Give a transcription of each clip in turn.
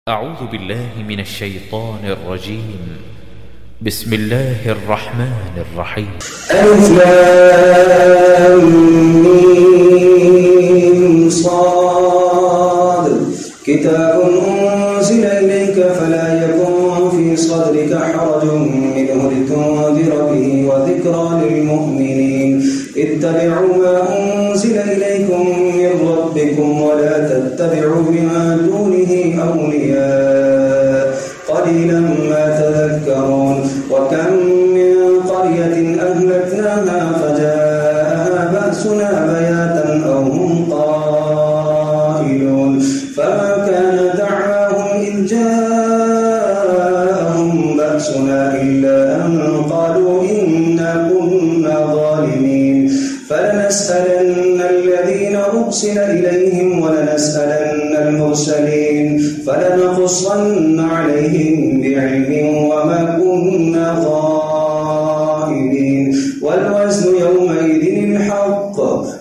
أعوذ بالله من الشيطان الرجيم. بسم الله الرحمن الرحيم. ألف لام ميم صاد كتاب أنزل إليك فلا يكن في صدرك حرج منه لتنذر به وذكرى للمؤمنين. اتبعوا ما أنزل إليكم من ربكم ولا تتبعوا من دونه أولياء قليلا ما تذكرون. وكم من قرية أهلكناها فجاءها بأسنا بياتا أو هم قائلون فما كان دعواهم إذ جاءهم بأسنا إلا أن قالوا إنا كنا ظالمين. فلنسألن الذين أرسل إليهم ولنسألن المرسلين فلنقصن عليهم بعلم وما كنا غائبين. والوزن يومئذ الحق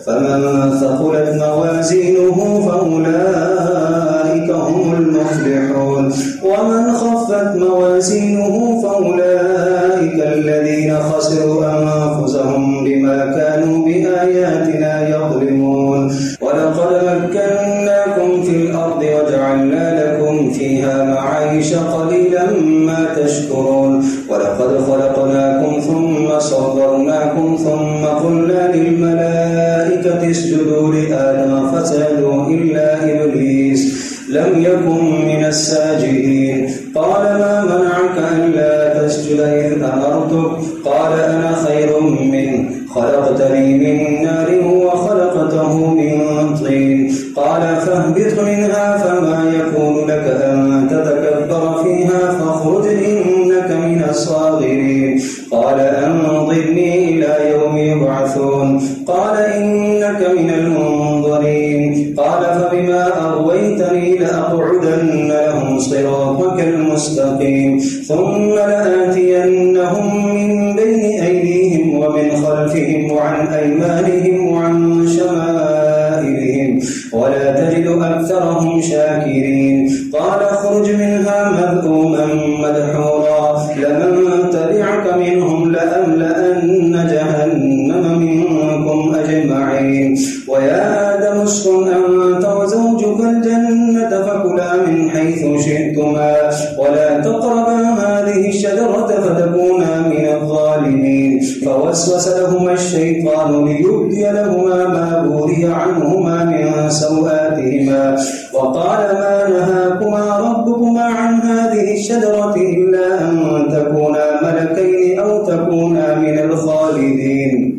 فمن ثقلت موازينه فأولئك هم المفلحون ومن خفت موازينه فأولئك الذين خسروا أنفسهم بما كانوا بآياتنا يظلمون. ولقد مكناكم في الأرض وجعلنا لكم فيها معايش قليلا ما تشكرون. ولقد خلقناكم ثم صورناكم ثم قلنا للملائكة اسجدوا لآدم فسجدوا إلا إبليس لم يكن من الساجدين. قال ما منعك ألا تسجد إذ أمرتك؟ قال أنا خير منه خلقتني من نار وخلقته من طين. قال فاهبط منها فما يكون لك أن تتكبر فيها فاخرج إنك من الصاغرين. قال أنظرني إلى يوم يبعثون. قال إنك من المنظرين. قال فبما أغويتني لأقعدن لهم صراطك المستقيم ثم لآتينهم من بين أيديهم ومن خلفهم وعن أيمانهم وعن شمائلهم ولا تجد أكثرهم شاكرين. قال اخرج منها مذءوما مدحورا لمن تبعك منهم لأملأن جهنم منكم أجمعين. ويا آدم اسكن أنت وزوجك الجنة فكلا من حيث شئتما ولا تقربا هذه الشجرة فتكونا من الظالمين. فوسوس لهما الشيطان ليبدي لهما ما بوري عنهما من سوآتهما وقال ما نهاكما ربكما عن هذه الشجرة إلا أن تكونا ملكين أو تكونا من الخالدين.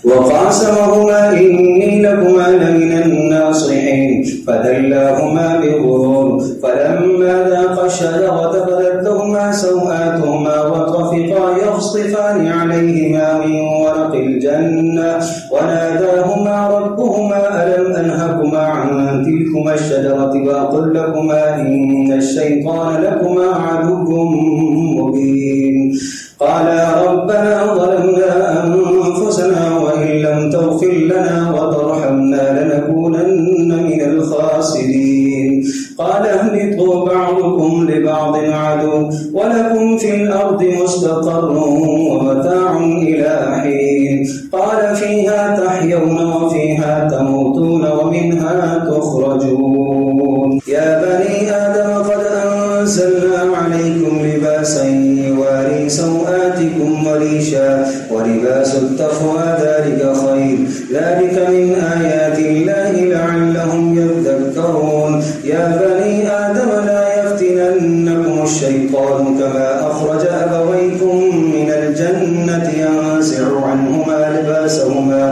وقاسمهما إني لكما لمن الناصحين فدلاهما بغرور فلما ذاقا الشجرة بدت لهما سوآتهما وطفقا يخصفان عليهما من ورق الجنة وناداهما ربهما ألم أنهكما عن تلكما الشجرة وأقل لكما إن الشيطان لكما عدو مبين. قالا ربنا ظلمنا أنفسنا وإن لم تغفر لنا وترحمنا لنكونن من الخاسرين. قال اهبطوا بعضكم لبعض عدو ولكم في الأرض مستقر ومتاع إلى حين. قال فيها تحيون وفيها تموتون ومنها تخرجون. يا بني آدم قد أنزلنا عليكم لباسا يواري سوآتكم وريشا ولباس التقوى ذلك خير ذلك من آيات الله لعلهم يذكرون. يا بني آدم لا يفتننكم الشيطان كما أخرج أبويكم من الجنة ينزع عنهما لباسهما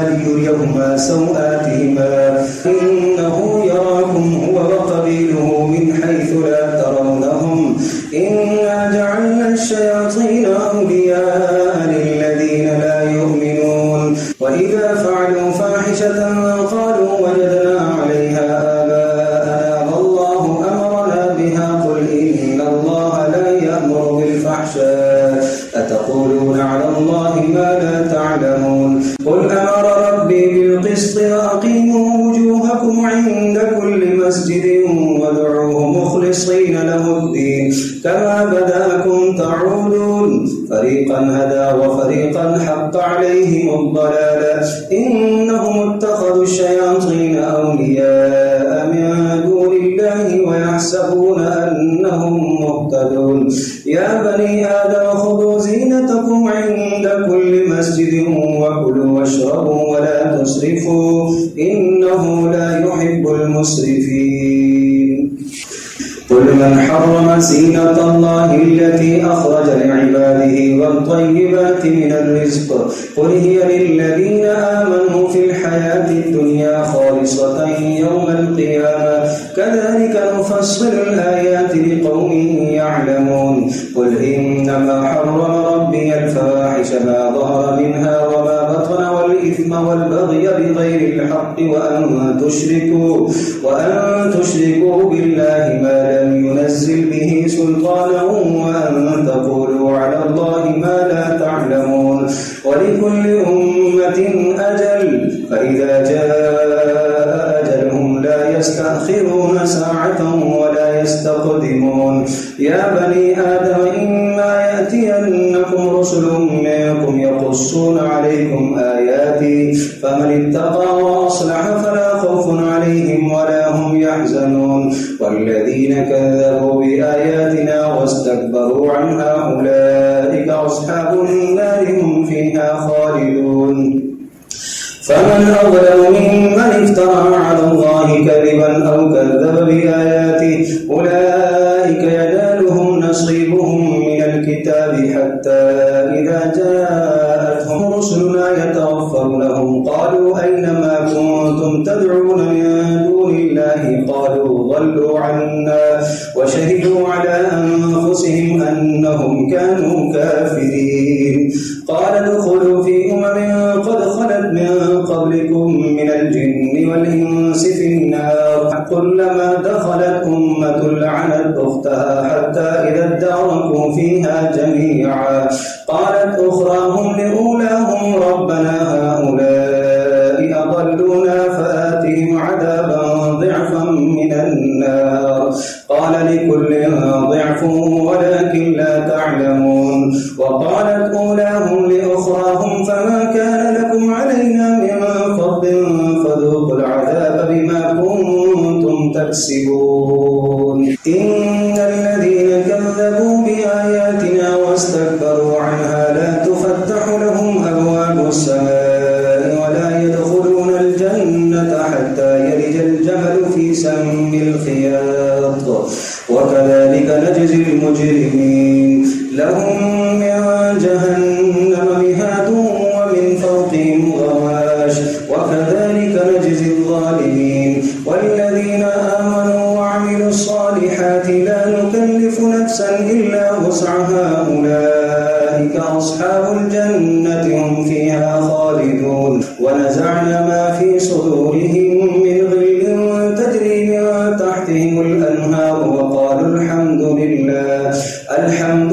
ليريهما سوآتهما إنه يراكم هو وقبيله من حيث لا ترونهم إنا جعلنا الشياطين أولياء للذين لا يؤمنون. وإذا فعلوا فاحشة قالوا وجدنا عليها آباءنا والله أمرنا بها قل إن الله لا يأمر بالفحشاء أتقولون على الله ما لا تعلمون. قل أمر كل مسجد وادعوه مخلصين له الدين كما بدأكم تعودون فريقا هدى وفريقا حق عليهم الضلالة إنهم اتخذوا الشياطين أولياء من دون الله ويحسبون أنهم مهتدون يا بني آدم خذوا زينتكم عند كل مسجد وكلوا واشربوا ولا تسرفوا إنه لا يحب المسرفين قل من حرم زينة الله التي أخرج لعباده والطيبات من الرزق قل هي للذين آمنوا في الحياة الدنيا خالصة يوم القيامة كذلك نفصل الآيات لقوم يعلمون قل إنما حرم ربي الفواحش ما ظهر منها وما بطن والإثم والبغي بغير الحق وأن تشركوا بالله ما لم ينزل به سلطانا وأن تقولوا على الله ما لا تعلمون ولكل أمة أجل فإذا جاء أجلهم لا يستأخرون ساعة ولا يستقدمون يا بني آدم إما يأتينكم رسل منكم يقصون عليكم آياتي فمن اتقى وأصلح فلا خوف عليهم ولا هم يحزنون والذين كذبوا بآياتنا واستكبروا عنها أولئك أصحاب النار هم فيها خالدون فمن أظلم ممن افترى على الله كذبا أو كذب بآياته أولئك ينالهم نصيبهم من الكتاب حتى إذا جاءتهم رسلنا يتوفونهم قالوا أين ما كنتم تدعون من دون الله قالوا ضلوا عنا وشهدوا على أنفسهم أنهم كانوا كافرين قال ادخلوا في قد خلت من قبلكم من الجن والإنس في النار كلما دخلت أمة لعنت أختها حتى إذا اداركوا فيها جميعا قالت أخراهم لأولاهم ربنا هؤلاء أضلونا فآتهم عذابا ضعفا من النار قال لكل ضعف ولكن لا تعلمون وقالت أولاهم لأخراهم فما كان لكم علينا من فضل فذوقوا العذاب بما كنتم تكسبون إن الذين كذبوا بآياتنا واستكبروا عنها لا تفتح لهم أبواب السماء ولا يدخلون الجنة حتى يلج الجمل في سم الخياط وكذلك نجزي المجرمين لهم من جهنم مهاد ومن فوقهم غواش وكذلك نجزي الظالمين والذين آمنوا وعملوا الصالحات لا نكلف نفسا إلا وسعها أولئك أصحاب الجنة هم فيها خالدون ونزعنا ما في صدورهم من غل تجري من تحتهم الأنهار وقالوا الحمد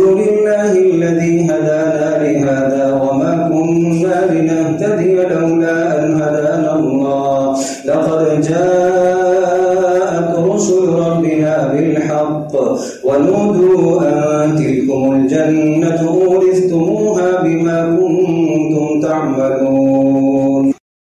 لله الذي هدانا لهذا وما كنا لنهتدي لولا أن هدانا الله لقد جاءت رسل ربنا بالحق ونودوا